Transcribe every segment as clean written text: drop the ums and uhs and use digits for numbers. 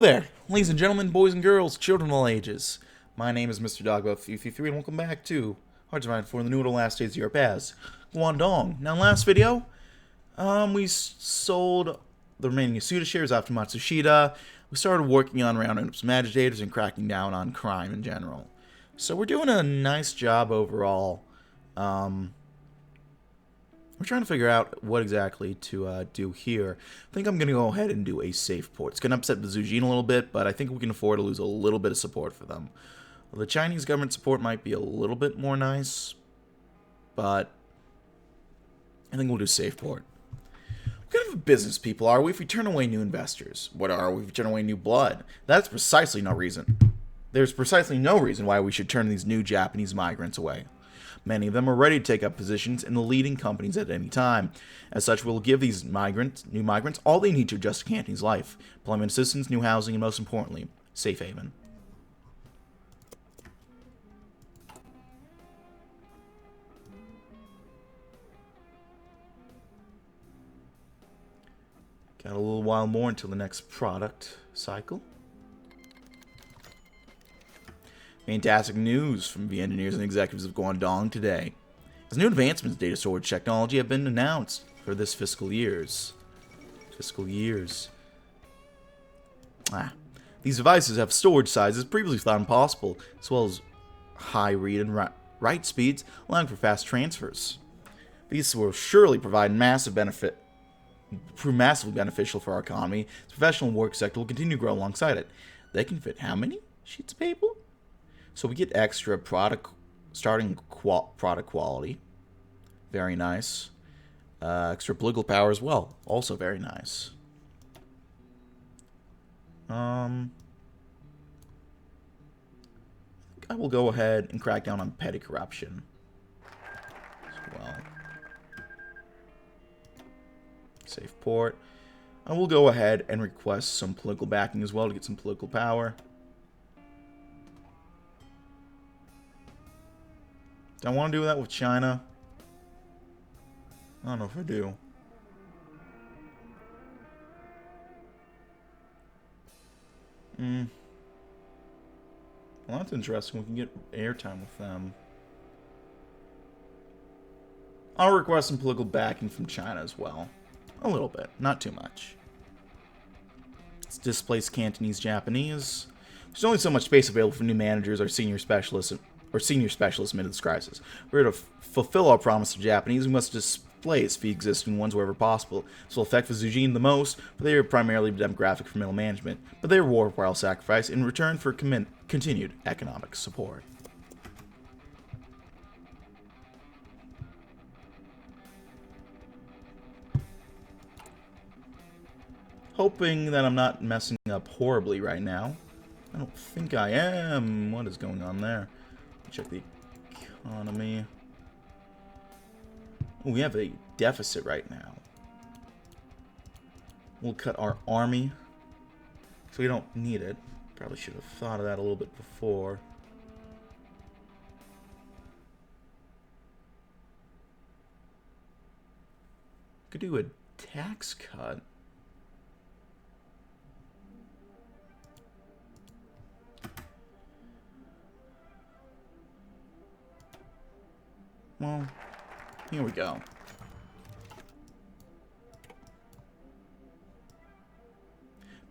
There, ladies and gentlemen, boys and girls, children of all ages. My name is Mr. Dogbuff333, and welcome back to Hearts of Iron for the new to last days of Europe as Guangdong. Now, last video, we sold the remaining Yasuda shares after Matsushita. We started working on rounding up some agitators and cracking down on crime in general. So we're doing a nice job overall. We're trying to figure out what exactly to do here. I think I'm going to go ahead and do a safe port. It's going to upset the Zujin a little bit, but I think we can afford to lose a little bit of support for them. Well, the Chinese government support might be a little bit more nice, but I think we'll do safe port. What kind of business people are we if we turn away new investors? What are we if we turn away new blood? That's precisely no reason. There's precisely no reason why we should turn these new Japanese migrants away. Many of them are ready to take up positions in the leading companies at any time. As such, we'll give these new migrants, all they need to adjust to Cantonese life: employment assistance, new housing, and most importantly, safe haven. Got a little while more until the next product cycle. Fantastic news from the engineers and executives of Guangdong today, as new advancements in data storage technology have been announced for this fiscal years. These devices have storage sizes previously thought impossible, as well as high read and write speeds, allowing for fast transfers. These will surely provide prove massively beneficial for our economy. The professional work sector will continue to grow alongside it. They can fit how many sheets of paper? So we get extra product quality. Very nice. Extra political power as well. Also very nice. I will go ahead and crack down on petty corruption as well. Safe port. I will go ahead and request some political backing as well to get some political power. Do I want to do that with China? I don't know if I do. Well, that's interesting. We can get airtime with them. I'll request some political backing from China as well. A little bit. Not too much. Let's displace Cantonese Japanese. There's only so much space available for new managers or senior specialists amid this crisis. We're to fulfill our promise to Japanese. We must displace the existing ones wherever possible. This will affect the Zujin the most, for they are primarily demographic for middle management, but they reward while sacrifice in return for continued economic support. Hoping that I'm not messing up horribly right now. I don't think I am. What is going on there? Check the economy. Ooh, we have a deficit right now. We'll cut our army, so we don't need it. Probably should have thought of that a little bit before. Could do a tax cut. Well, here we go.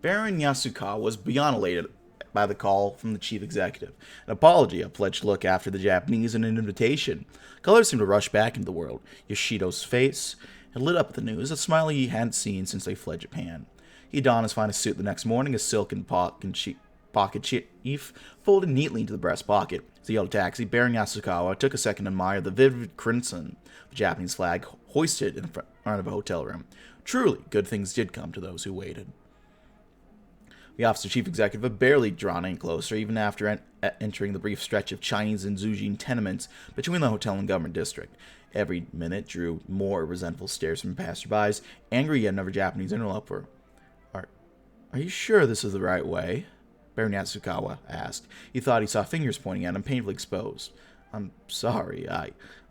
Baron Yasukawa was beyond elated by the call from the chief executive. An apology, a pledged look after the Japanese, and an invitation. Colors seemed to rush back into the world. Yoshido's face had lit up at the news, a smile he hadn't seen since they fled Japan. He donned his finest suit the next morning, a silken pocket chief folded neatly into the breast pocket. As he hailed a taxi, Baron Yasukawa took a second to admire the vivid crimson of the Japanese flag hoisted in front of a hotel room. Truly, good things did come to those who waited. The office of chief executive had barely drawn any closer, even after entering the brief stretch of Chinese and Zujin tenements between the hotel and government district. Every minute drew more resentful stares from passerbys, angry yet never Japanese interloper. Are you sure this is the right way? Baron Yasukawa asked. He thought he saw fingers pointing at him, painfully exposed. I'm sorry,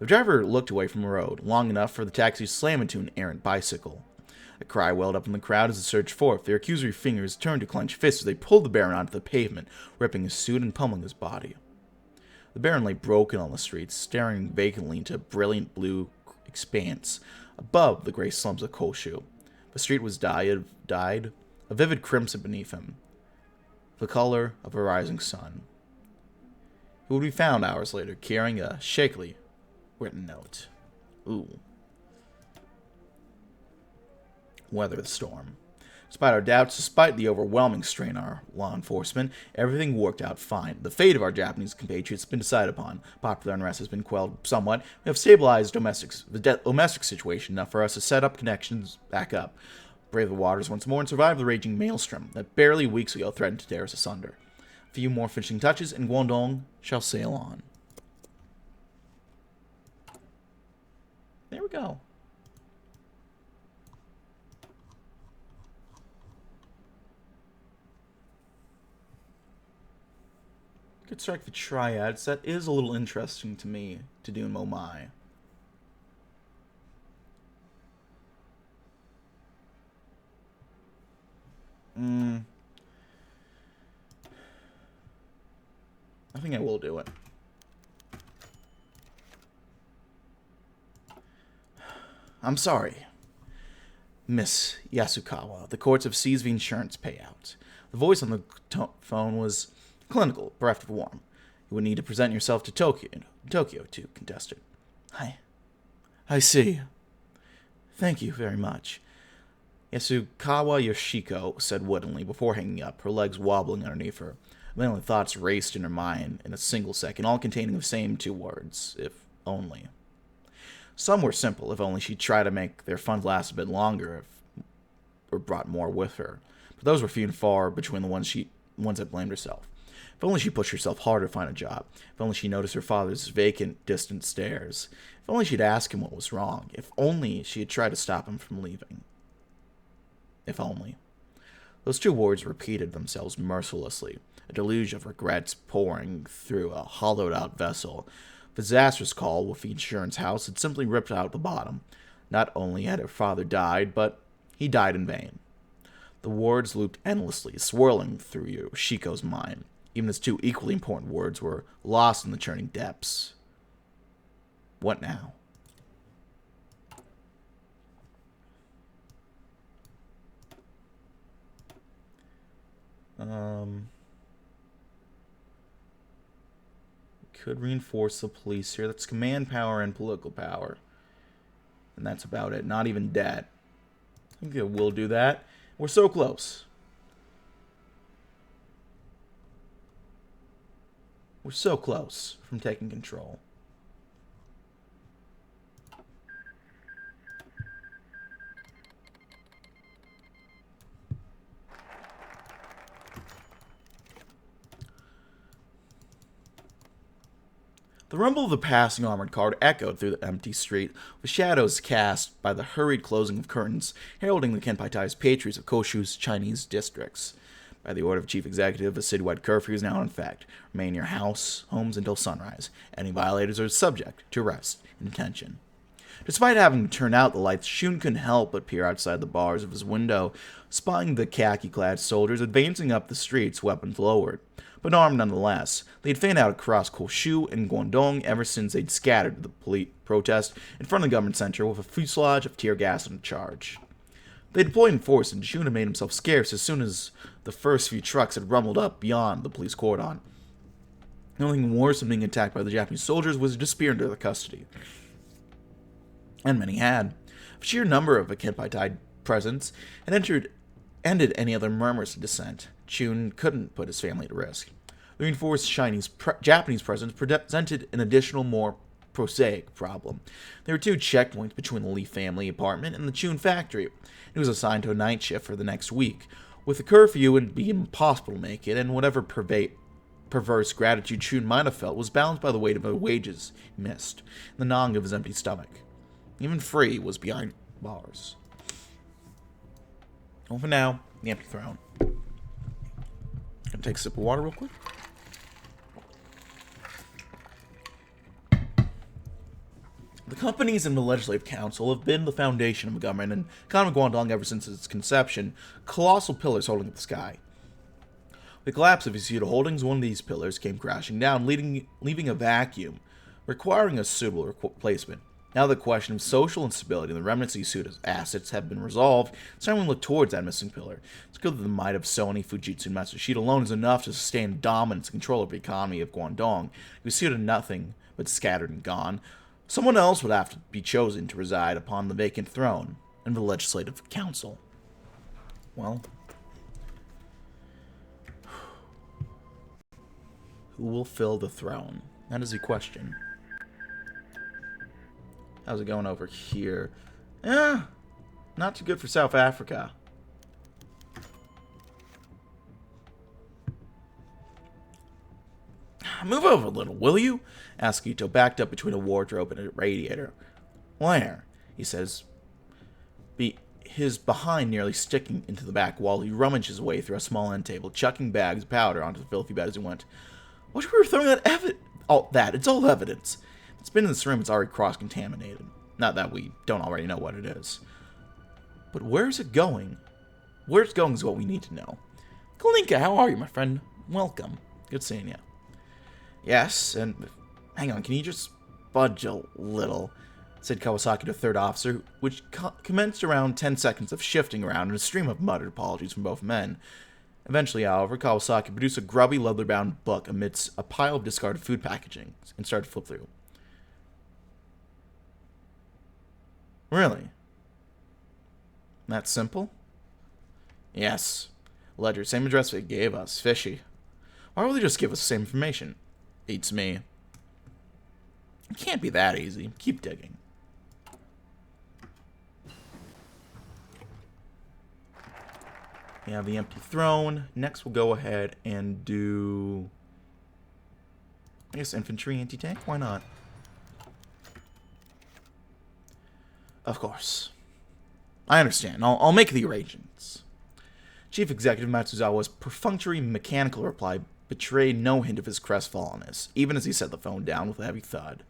The driver looked away from the road, long enough for the taxi to slam into an errant bicycle. A cry welled up in the crowd as it surged forth. Their accusory fingers turned to clench fists as they pulled the Baron onto the pavement, ripping his suit and pummeling his body. The Baron lay broken on the streets, staring vacantly into a brilliant blue expanse above the gray slums of Koshu. The street was dyed a vivid crimson beneath him, the color of a rising sun. He would be found hours later, carrying a shakily written note. Ooh. Weather the storm. Despite our doubts, despite the overwhelming strain on our law enforcement, everything worked out fine. The fate of our Japanese compatriots has been decided upon. Popular unrest has been quelled somewhat. We have stabilized the domestic situation enough for us to set up connections back up, brave the waters once more, and survive the raging maelstrom that barely weeks ago threatened to tear us asunder. A few more finishing touches, and Guangdong shall sail on. There we go. Could strike the triads. That is a little interesting to me to do in Momai. I think I will do it. I'm sorry, Miss Yasukawa. The courts have seized the insurance payout. The voice on the phone was clinical, bereft of warmth. You would need to present yourself to Tokyo to contest it. I see. Thank you very much. Yasukawa Yoshiko said woodenly before hanging up, her legs wobbling underneath her. A million thoughts raced in her mind in a single second, all containing the same two words, if only. Some were simple, if only she'd try to make their fun last a bit longer, or brought more with her. But those were few and far between the ones that blamed herself. If only she pushed herself harder to find a job. If only she noticed her father's vacant, distant stares. If only she'd asked him what was wrong. If only she had tried to stop him from leaving. If only. Those two words repeated themselves mercilessly, a deluge of regrets pouring through a hollowed-out vessel. The disastrous call with the insurance house had simply ripped out the bottom. Not only had her father died, but he died in vain. The words looped endlessly, swirling through Yoshiko's mind. Even as two equally important words were lost in the churning depths. What now? Could reinforce the police here. That's command power and political power. And that's about it. Not even debt. I think it will do that. We're so close. We're so close from taking control. The rumble of the passing armored car echoed through the empty street, with shadows cast by the hurried closing of curtains, heralding the Kenpai's patriots of Koshu's Chinese districts. By the order of Chief Executive, a citywide curfew is now in effect. Remain in your homes until sunrise. Any violators are subject to arrest and detention. Despite having to turn out the lights, Shun couldn't help but peer outside the bars of his window, spying the khaki-clad soldiers advancing up the streets, weapons lowered. But armed nonetheless, they'd fanned out across Koshu and Guangdong ever since they'd scattered the police protest in front of the government center with a fuselage of tear gas and a charge. They deployed in force, and Shun had made himself scarce as soon as the first few trucks had rumbled up beyond the police cordon. Nothing worse than being attacked by the Japanese soldiers was to disappear into their custody. And many had. The sheer number of the Kenpai presence had ended any other murmurs of dissent. Shun couldn't put his family at risk. The reinforced Japanese presence presented an additional, more prosaic problem. There were two checkpoints between the Lee family apartment and the Chun factory. He was assigned to a night shift for the next week. With the curfew, it would be impossible to make it, and whatever perverse gratitude Chun might have felt was balanced by the weight of the wages he missed, and the gnawing of his empty stomach. Even Free was behind bars. Well, for now, the empty throne. Gonna take a sip of water real quick. The companies and the Legislative Council have been the foundation of the government and economy of Guangdong ever since its conception, colossal pillars holding up the sky. With the collapse of Yasuda Holdings, one of these pillars came crashing down, leaving a vacuum, requiring a suitable replacement. Now the question of social instability and the remnants of Yasuda's assets have been resolved, it's time to look towards that missing pillar. It's good that the might of Sony, Fujitsu, and Matsushita alone is enough to sustain dominance and control of the economy of Guangdong. Yasuda nothing but scattered and gone. Someone else would have to be chosen to reside upon the vacant throne in the Legislative Council. Well, who will fill the throne? That is the question. How's it going over here? Not too good for South Africa. Move over a little, will you? Asks Ito, backed up between a wardrobe and a radiator. Where? He says, his behind nearly sticking into the back wall. He rummaged his way through a small end table, chucking bags of powder onto the filthy bed as he went. What we were throwing that it's all evidence. If it's been in this room, it's already cross-contaminated. Not that we don't already know what it is. But where's it going? Where it's going is what we need to know. Kalinka, how are you, my friend? Welcome. Good seeing you. Yes, and hang on, can you just budge a little? Said Kawasaki to third officer, which commenced around 10 seconds of shifting around in a stream of muttered apologies from both men. Eventually, however, Kawasaki produced a grubby, leather-bound book amidst a pile of discarded food packaging and started to flip through. Really? That simple? Yes. Ledger, same address they gave us. Fishy. Why would they just give us the same information? Beats me. It can't be that easy. Keep digging. We have the empty throne. Next, we'll go ahead and do, I guess, infantry anti-tank. Why not? Of course. I understand. I'll make the arrangements. Chief Executive Matsuzawa's perfunctory mechanical reply betrayed no hint of his crestfallenness, even as he set the phone down with a heavy thud.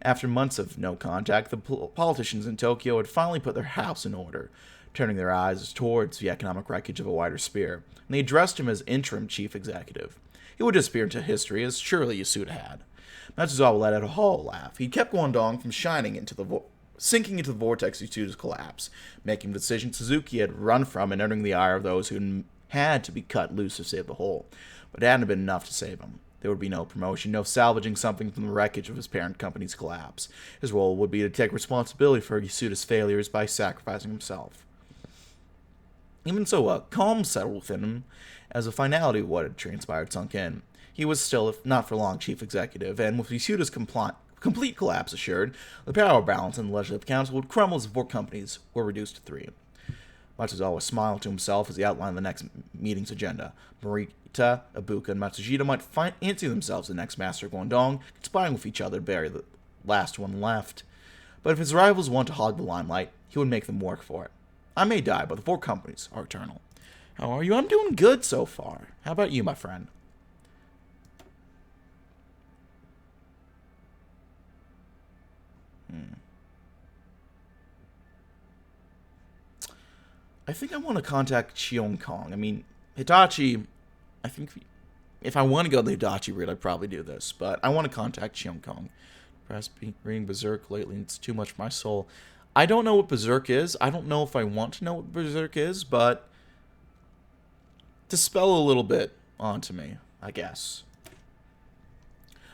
After months of no contact, the politicians in Tokyo had finally put their house in order, turning their eyes towards the economic wreckage of a wider sphere, and they addressed him as interim chief executive. He would disappear into history, as surely Yasuda had. Matsuzawa let out a hollow laugh. He kept Guangdong from sinking into the vortex of Yasuda's collapse, making the decision Suzuki had run from and entering the ire of those who had to be cut loose to save the whole. But it hadn't been enough to save him. There would be no promotion, no salvaging something from the wreckage of his parent company's collapse. His role would be to take responsibility for Yasuda's failures by sacrificing himself. Even so, a calm settled within him as the finality of what had transpired sunk in. He was still, if not for long, chief executive, and with Yasuda's complete collapse assured, the power balance in the Legislative Council would crumble as the four companies were reduced to three. Matsuzawa smiled to himself as he outlined the next meeting's agenda. Morita, Ibuka, and Matsushita might fancy themselves the next master of Guangdong, conspiring with each other to bury the last one left. But if his rivals want to hog the limelight, he would make them work for it. I may die, but the four companies are eternal. How are you? I'm doing good so far. How about you, my friend? I think I want to contact Cheong Kong. I mean, Hitachi, I think if I want to go the Hitachi route, I'd probably do this. But I want to contact Cheong Kong. Perhaps reading Berserk lately, it's too much for my soul. I don't know what Berserk is. I don't know if I want to know what Berserk is, but dispel a little bit onto me, I guess.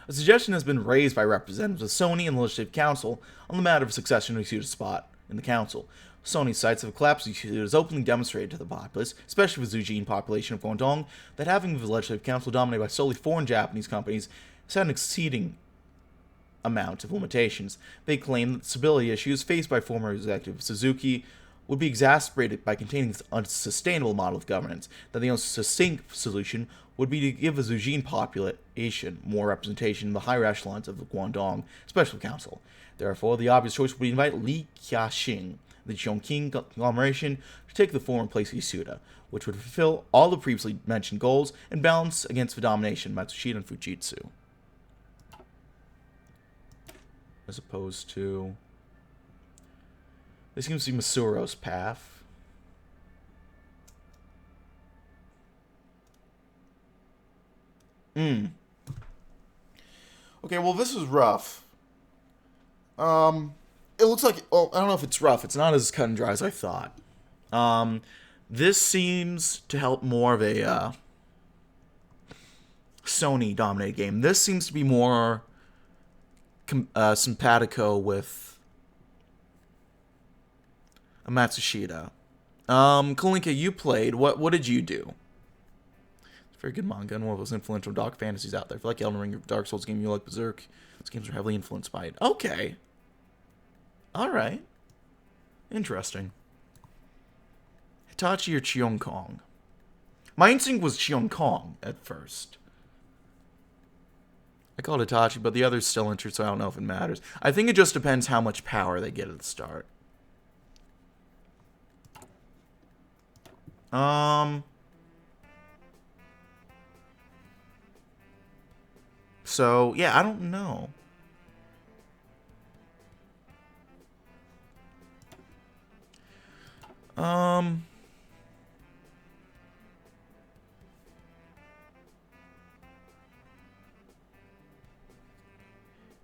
A suggestion has been raised by representatives of Sony and the Legislative Council on the matter of succession to Yasuda's spot in the council. Sony's sites have collapsed. Yasuda has openly demonstrated to the populace, especially the Zhejiang population of Guangdong, that having the Legislative Council dominated by solely foreign Japanese companies has had an exceeding amount of limitations. They claim that the stability issues faced by former executive Suzuki would be exacerbated by containing this unsustainable model of governance, that the most succinct solution would be to give the Zhejiang population more representation in the higher echelons of the Guangdong Special Council. Therefore, the obvious choice would be to invite Li Qiaxing, the Chongqing conglomeration, to take the former place of Yasuda, which would fulfill all the previously mentioned goals and balance against the domination of Matsushita and Fujitsu. as opposed to... This seems to be Masuro's path. Okay, well, this is rough. It looks like... Well, I don't know if it's rough. It's not as cut and dry as I thought. This seems to help more of a Sony-dominated game. This seems to be more simpatico with a Matsushita. Kalinka, you played. What did you do? It's a very good manga and one of those influential dark fantasies out there. If you like Elden Ring, your Dark Souls game, you like Berserk. These games are heavily influenced by it. Okay. Alright. Interesting. Hitachi or Cheong Kong? My instinct was Cheong Kong at first. I called Hitachi, but the others still entered, so I don't know if it matters. I think it just depends how much power they get at the start. So, yeah, I don't know.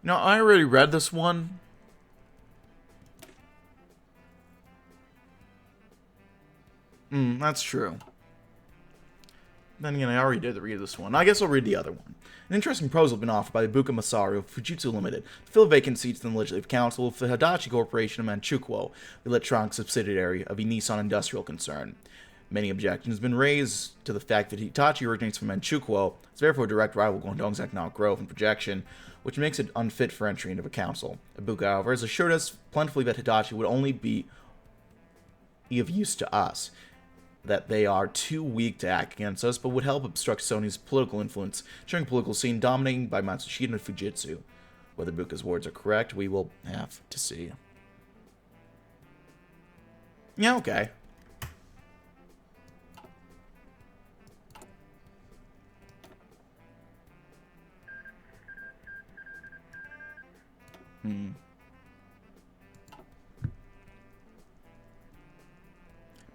No, I already read this one. That's true. Then again, I already did read this one. I guess I'll read the other one. An interesting proposal has been offered by the Buka Masaru of Fujitsu Limited to fill vacant seats in the Legislative Council of the Hitachi Corporation of Manchukuo, the electronic subsidiary of a Nissan industrial concern. Many objections have been raised to the fact that Hitachi originates from Manchukuo, it's therefore a direct rival of Guangdong's economic growth and projection, which makes it unfit for entry into the council. Ibuka, however, has assured us plentifully that Hitachi would only be of use to us, that they are too weak to act against us, but would help obstruct Sony's political influence, ensuring political scene dominating by Matsushita and Fujitsu. Whether Buka's words are correct, we will have to see. Yeah, okay.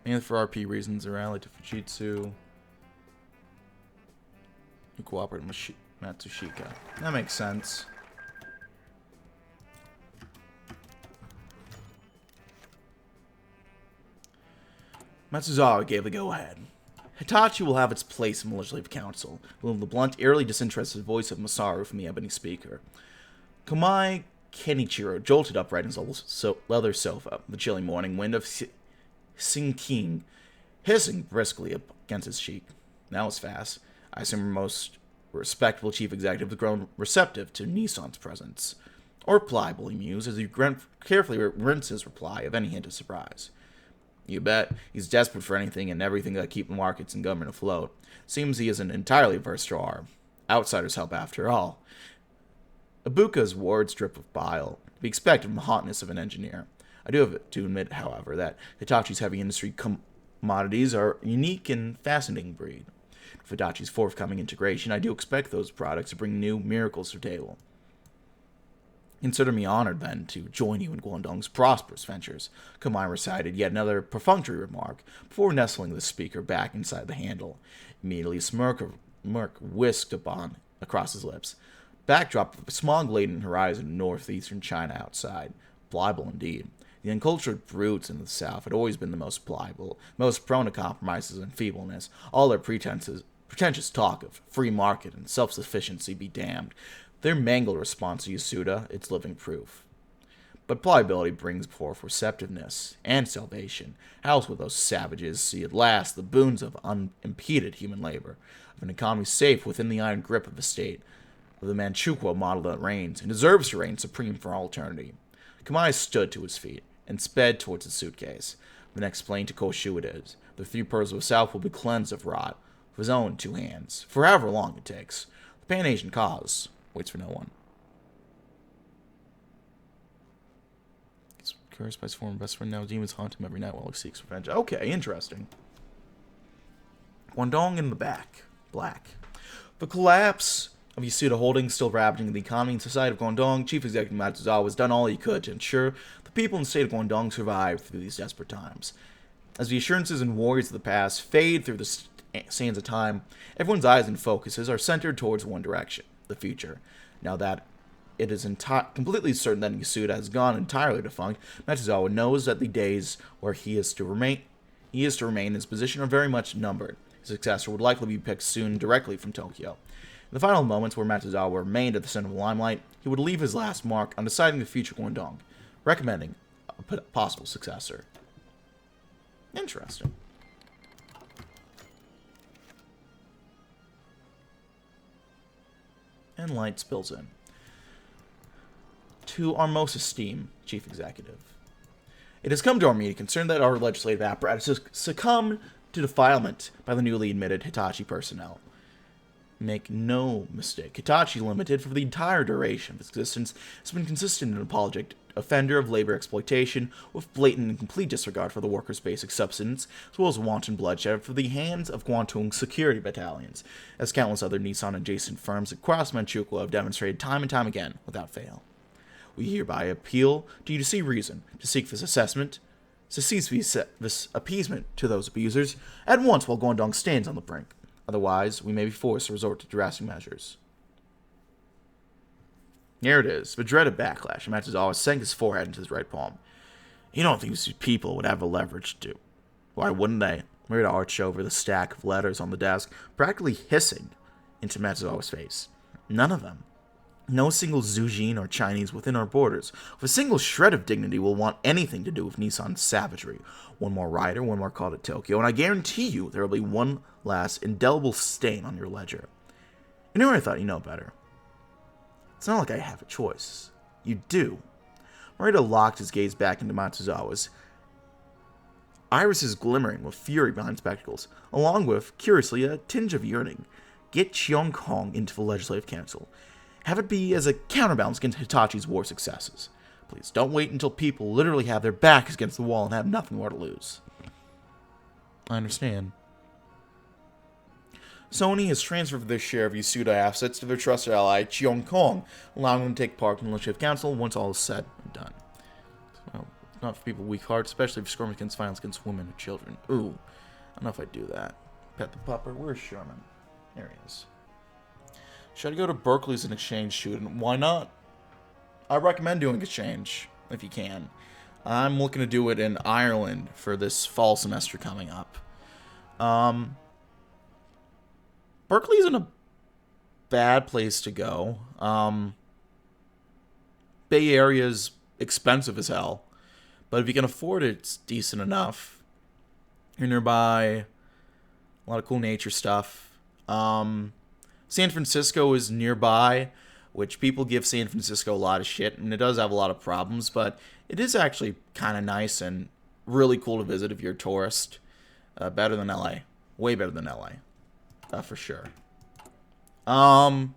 Mainly for RP reasons, are allied to Fujitsu. You cooperate with Matsushita. That makes sense. Matsuzawa gave the go-ahead. Hitachi will have its place in the Legislative Council, with the blunt, eerily disinterested voice of Masaru from the ebony speaker. Komai Kenichiro jolted upright in his leather sofa, the chilly morning wind of sinking, hissing briskly against his cheek. That was fast. I assume our most respectable chief executive has grown receptive to Nissan's presence. Or pliable, he mused, as he carefully rinsed his reply of any hint of surprise. You bet. He's desperate for anything and everything that keep markets and government afloat. Seems he isn't entirely averse to our outsiders' help after all. Ibuka's words drip with bile, to be expected from the hotness of an engineer. I do have to admit, however, that Hitachi's heavy industry commodities are a unique and fascinating breed. With Hitachi's forthcoming integration, I do expect those products to bring new miracles to the table. Consider me honored, then, to join you in Guangdong's prosperous ventures. Komai recited yet another perfunctory remark before nestling the speaker back inside the handle. Immediately, a smirk whisked across his lips. Backdrop of a smog-laden horizon in northeastern China outside. Pliable indeed. The uncultured brutes in the south had always been the most pliable, most prone to compromises and feebleness. All their pretentious talk of free market and self-sufficiency be damned. Their mangled response to Yasuda, its living proof. But pliability brings forth receptiveness and salvation. How else will those savages see at last the boons of unimpeded human labor, of an economy safe within the iron grip of the state, of the Manchukuo model that reigns and deserves to reign supreme for all eternity? Kamai stood to his feet and sped towards his suitcase. The next plane to Koshu it is. The 3 pearls of the south will be cleansed of rot, with his own 2 hands, for however long it takes. The Pan-Asian cause waits for no one. He's cursed by his former best friend, now demons haunt him every night while he seeks revenge. Okay, interesting. Guangdong in the back. Black. The collapse of Yasuda Holdings still ravaging the economy and society of Guangdong, Chief Executive Matsuzawa has done all he could to ensure the people in the state of Guangdong survive through these desperate times. As the assurances and worries of the past fade through the sands of time, everyone's eyes and focuses are centered towards one direction, the future. Now that it is completely certain that Yasuda has gone entirely defunct, Matsuzawa knows that the days where he is to remain in his position are very much numbered. His successor would likely be picked soon directly from Tokyo. In the final moments where Matsuzawa remained at the center of the limelight, he would leave his last mark on deciding the future of Guangdong, recommending a possible successor. Interesting. And light spills in. To our most esteemed Chief Executive. It has come to our meeting concerned that our legislative apparatus has succumbed to defilement by the newly admitted Hitachi personnel. Make no mistake, Hitachi Limited, for the entire duration of its existence, has been consistent and apologetic offender of labor exploitation, with blatant and complete disregard for the workers' basic subsistence, as well as wanton bloodshed for the hands of Guangdong security battalions, as countless other Nissan-adjacent firms across Manchukuo have demonstrated time and time again, without fail. We hereby appeal to you to see reason, to seek this assessment, to cease this appeasement to those abusers, at once while Guangdong stands on the brink. Otherwise, we may be forced to resort to drastic measures. Here it is, the dreaded backlash. Matsuzawa sank his forehead into his right palm. You don't think these people would have the leverage to? Why wouldn't they? Marita arched over the stack of letters on the desk, practically hissing into Matsuzawa's face. None of them. No single Zujin or Chinese within our borders, with a single shred of dignity, will want anything to do with Nissan's savagery. One more rider, one more call to Tokyo, and I guarantee you there will be one last indelible stain on your ledger. You know, I thought you know better. It's not like I have a choice. You do. Morita locked his gaze back into Matsuzawa's, irises glimmering with fury behind spectacles, along with, curiously, a tinge of yearning. Get Cheong Kong into the Legislative Council. Have it be as a counterbalance against Hitachi's war successes. Please don't wait until people literally have their backs against the wall and have nothing more to lose. I understand. Sony has transferred their share of Yasuda assets to their trusted ally, Cheong Kong, allowing them to take part in the Legislative Council once all is said and done. Well, it's not for people with weak hearts, especially if you're against violence against women or children. Ooh, I don't know if I'd do that. Pet the pupper. Where's Sherman? There he is. Should I go to Berkeley's an exchange student? Why not? I recommend doing exchange, if you can. I'm looking to do it in Ireland for this fall semester coming up. Berkeley isn't a bad place to go. Bay Area's expensive as hell, but if you can afford it, it's decent enough. You're nearby, a lot of cool nature stuff. San Francisco is nearby, which people give San Francisco a lot of shit, and it does have a lot of problems, but it is actually kind of nice and really cool to visit if you're a tourist. Better than LA. Way better than LA. For sure. San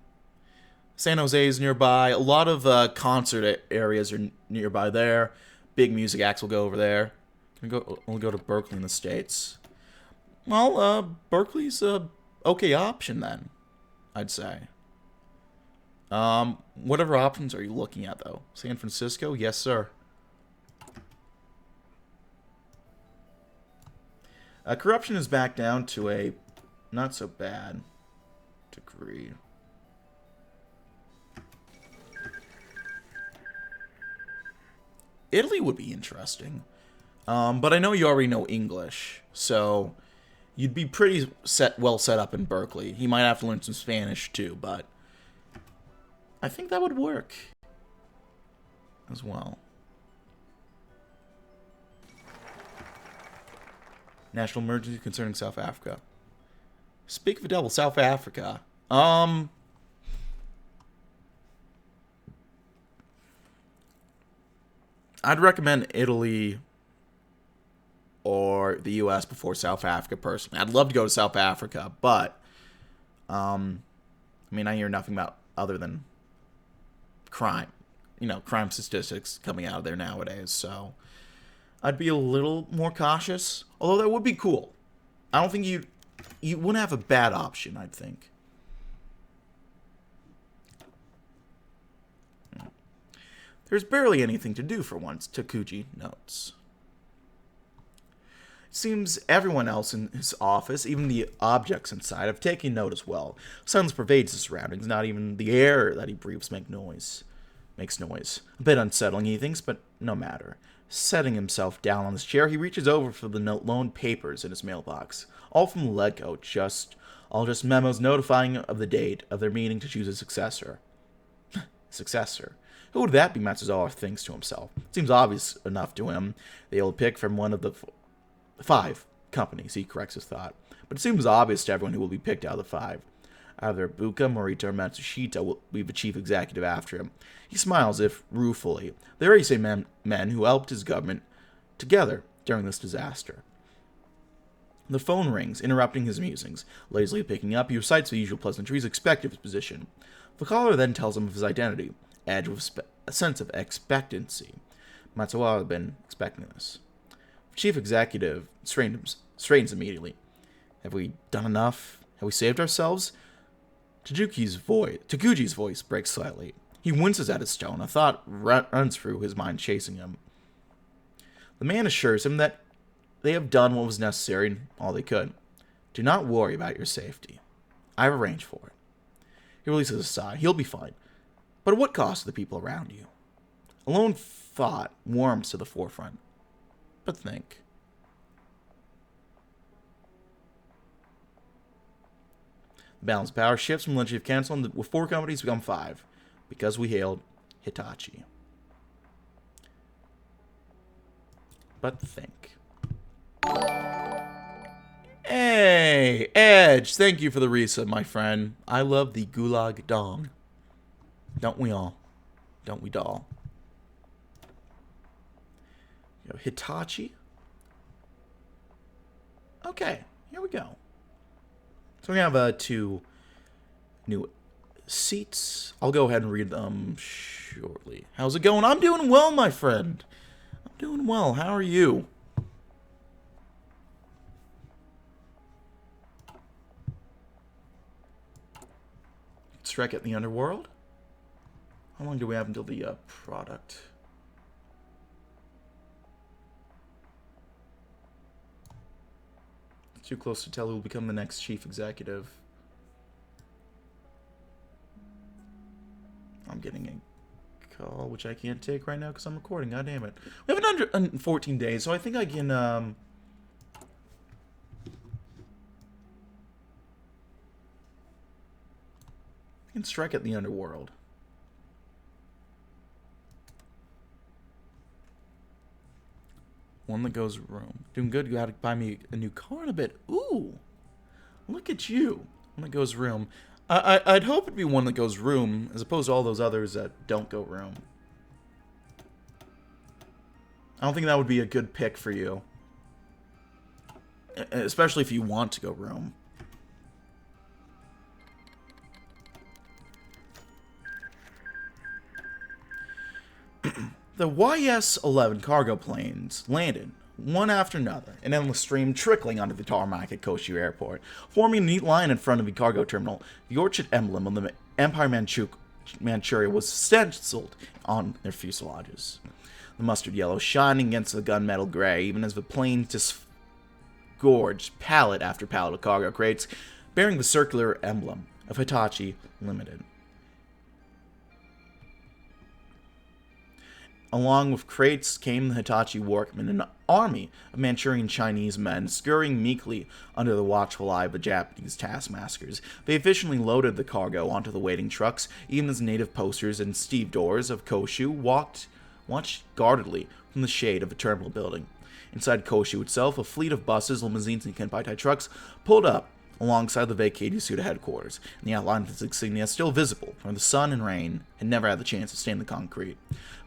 Jose is nearby. A lot of concert areas are nearby there. Big music acts will go over there. We'll go to Berkeley in the States. Well, Berkeley's a okay option then, I'd say. Whatever options are you looking at, though? San Francisco? Yes, sir. Corruption is back down to a not so bad degree. Italy would be interesting. But I know you already know English, so you'd be pretty well set up in Berkeley. You might have to learn some Spanish too, but I think that would work as well. National emergency concerning South Africa. Speak of the devil, South Africa. I'd recommend Italy or the U.S. before South Africa, personally. I'd love to go to South Africa, but I hear nothing about other than crime. Crime statistics coming out of there nowadays, so I'd be a little more cautious. Although that would be cool. I don't think you wouldn't have a bad option, I'd think. There's barely anything to do for once, Takuji notes. It seems everyone else in his office, even the objects inside, have taken note as well. Silence pervades his surroundings, not even the air that he breathes makes noise. A bit unsettling, he thinks, but no matter. Setting himself down on his chair, he reaches over for the lone papers in his mailbox. All from Lego, just memos notifying of the date of their meeting to choose a successor. Successor? Who would that be, Matsuzawa thinks to himself. It seems obvious enough to him. They'll pick from one of the 5 companies, he corrects his thought. But it seems obvious to everyone who will be picked out of the 5. Either Buka, Morita, or Matsushita will be the chief executive after him. He smiles, if ruefully. They already say men who helped his government together during this disaster. The phone rings, interrupting his musings. Lazily picking up, he recites the usual pleasantries expected of his position. The caller then tells him of his identity, edged with a sense of expectancy. Matsuzawa had been expecting this. The chief executive straightens immediately. Have we done enough? Have we saved ourselves? Takuji's voice breaks slightly. He winces at his tone. A thought runs through his mind, chasing him. The man assures him that they have done what was necessary and all they could. Do not worry about your safety. I've arranged for it. He releases a sigh. He'll be fine. But at what cost to the people around you? A lone thought warms to the forefront. But think. The balance of power shifts from Chief Council, and with 4 companies become 5. Because we hailed Hitachi. But think. Hey, Edge, thank you for the resub, my friend. I love the Gulag Dong. Don't we all? Don't we doll? Hitachi? Okay, here we go. So we have 2 new seats. I'll go ahead and read them shortly. How's it going? I'm doing well, my friend. I'm doing well. How are you? Strike at the Underworld? How long do we have until the product? Too close to tell who will become the next chief executive. I'm getting a call, which I can't take right now because I'm recording. God damn it. We have it under 14 days, so I think I can strike at the Underworld. One that goes room. Doing good. You had to buy me a new car in a bit. Ooh, look at you. One that goes room. I'd hope it'd be one that goes room, as opposed to all those others that don't go room. I don't think that would be a good pick for you. Especially if you want to go room. The YS-11 cargo planes landed, one after another, an endless stream trickling onto the tarmac at Koshu Airport, forming a neat line in front of the cargo terminal. The orchid emblem of the Empire Manchuria was stenciled on their fuselages. The mustard yellow shining against the gunmetal gray, even as the plane disgorged pallet after pallet of cargo crates, bearing the circular emblem of Hitachi Limited. Along with crates came the Hitachi workmen, an army of Manchurian Chinese men scurrying meekly under the watchful eye of the Japanese taskmasters. They efficiently loaded the cargo onto the waiting trucks, even as native posters and stevedores of Koshu watched guardedly from the shade of a terminal building. Inside Koshu itself, a fleet of buses, limousines, and Kenpai-Tai trucks pulled up alongside the vacated Yasuda headquarters, and the outline of its insignia still visible, where the sun and rain had never had the chance to stain the concrete.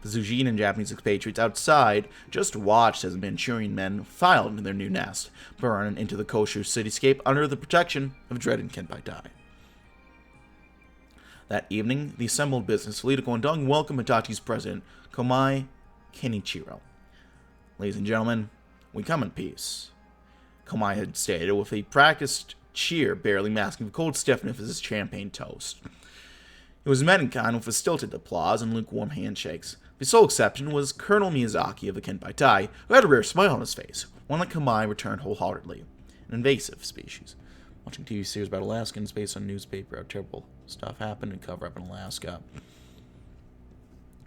The Zujin and Japanese expatriates outside just watched as the Manchurian men filed into their new nest, burned into the Koshu cityscape under the protection of dreaded Kenpai-Tai. That evening, the assembled business fleet of Guangdong welcomed Hitachi's president, Komai Kenichiro. Ladies and gentlemen, we come in peace, Komai had stated, with a practiced cheer barely masking the cold stiffness of his champagne toast. It was met in kind with stilted applause and lukewarm handshakes. The sole exception was Colonel Miyazaki of the Kenpai, who had a rare smile on his face, one that Kamai returned wholeheartedly. An invasive species. Watching TV series about Alaskans based on newspaper how terrible stuff happened and cover up in Alaska.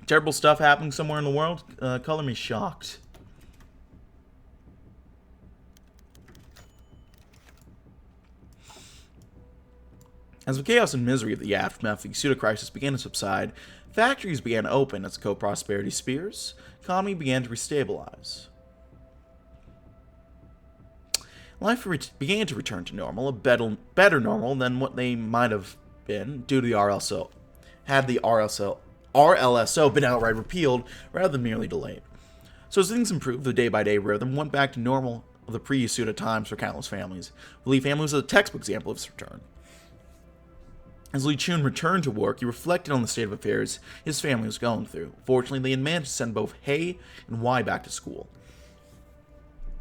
Terrible stuff happening somewhere in the world? Color me shocked. As the chaos and misery of the aftermath of the Yasuda crisis began to subside, factories began to open as the co-prosperity spheres, economy began to restabilize. Life began to return to normal, a better normal than what they might have been due to the RLSO, had the RLSO been outright repealed rather than merely delayed. So as things improved, the day-by-day rhythm went back to normal of the pre-Yasuda times for countless families. The Lee family was a textbook example of this return. As Lee Chun returned to work, he reflected on the state of affairs his family was going through. Fortunately, they had managed to send both HoI and HoI back to school.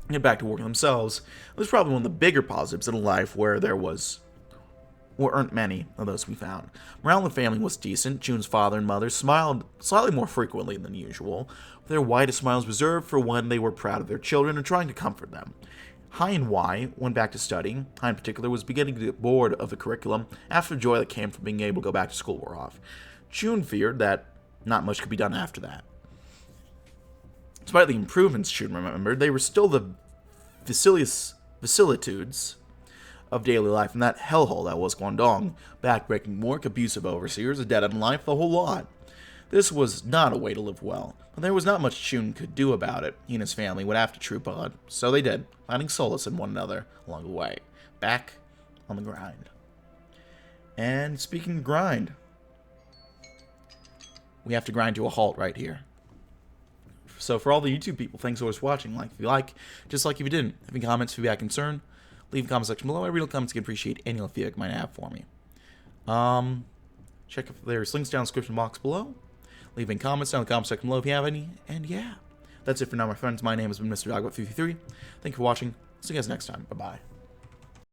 And get back to working themselves. It was probably one of the bigger positives in a life where there weren't many of those to be found. Morale in the family was decent. Jun's father and mother smiled slightly more frequently than usual, with their widest smiles reserved for when they were proud of their children and trying to comfort them. HoI and HoI went back to studying. HoI in particular was beginning to get bored of the curriculum after the joy that came from being able to go back to school wore off. Jun feared that not much could be done after that. Despite the improvements Jun remembered, they were still the vicissitudes of daily life in that hellhole that was Guangdong. Backbreaking work, abusive overseers, a dead-end life, the whole lot. This was not a way to live well, but there was not much Jun could do about it. He and his family would have to troop on, so they did, finding solace in one another along the way. Back on the grind. And speaking of grind, we have to grind to a halt right here. So for all the YouTube people, thanks for always watching. Like if you like, just like if you didn't. If you have comments, feedback, concern, leave in the comment section below. I read all comments and appreciate any feedback you might have for me. Check if there's links down in the description box below. Leave in comments down in the comment section below if you have any. And yeah, that's it for now, my friends. My name has been Mr. Dogba333. Thank you for watching. See you guys next time. Bye-bye.